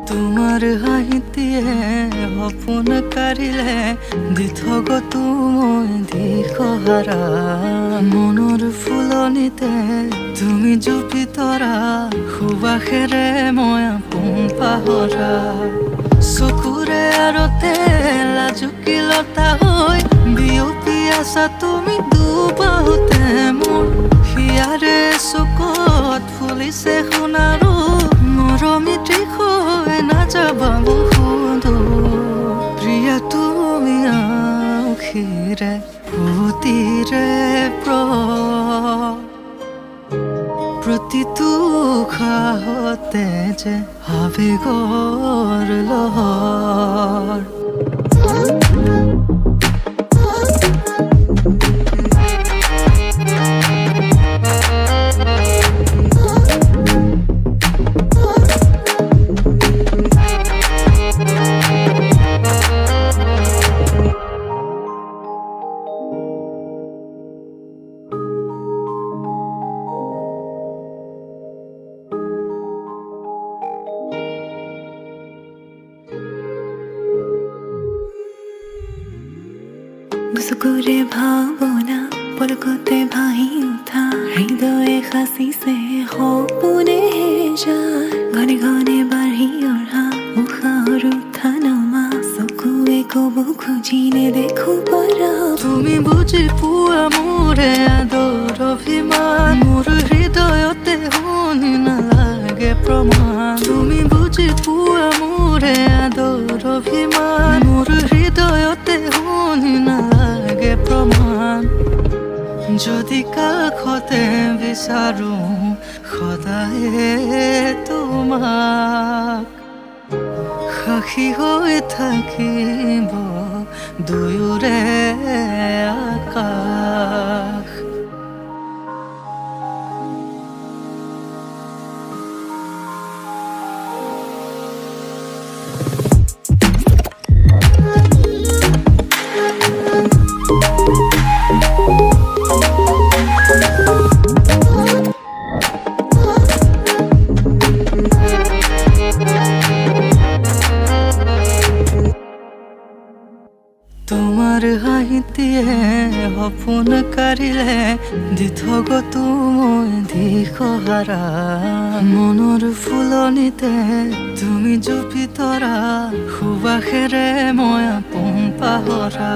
তোমাৰ হাঁহিতিয়ে সপোন কাঢ়িলে দি থগ তুমি দিশহাৰা মনৰ ফুলনিতে তুমি জুপি তৰা সুবাসেৰে মই আপোন পাহৰা চকুৰে আৰতে লাজুকিলতা হৈ বিয়পি আছা তুমি দুবাহুতে মোৰ হিয়াৰে চকুত ফুলিছে সোণাৰু মৰমিতি হৈ নাযাবা সুন্দৰ প্ৰিয়া তুমি আখিৰে অতিৰে প্ৰতিটো উশাহতে যে আবেগৰ লহৰ চকুৰে ভাৱনা পলকতে ভাহি উঠা হৃদয়ে সাঁচিছে সপোনে যায় ঘনে ঘনে বাঢ়ি অহা উশাহৰ উঠা নমা চকুৱে ক'ব খুজি নেদেখো পাৰা তুমি বুজি পোৱা মোৰে আদৰ অভিমান মোৰ হৃদয়তে শুনি নালাগে প্ৰমাণ তুমি বুজি পোৱা মোৰে আদৰ অভিমান মোৰ হৃদয়তে শুনি নালাগে প্ৰমাণ যদি কাষতে বিচাৰো সদায়ে তোমাক সাক্ষী হৈ থাকিব দুয়োৰে আকাশ তোমাৰ হাঁহিতিয়ে সপোন কাঢ়িলে দি থগ তুমি দিশহাৰা মনৰ ফুলনিতে তুমি জুপি তৰা সুবাসেৰে মই আপোন পাহৰা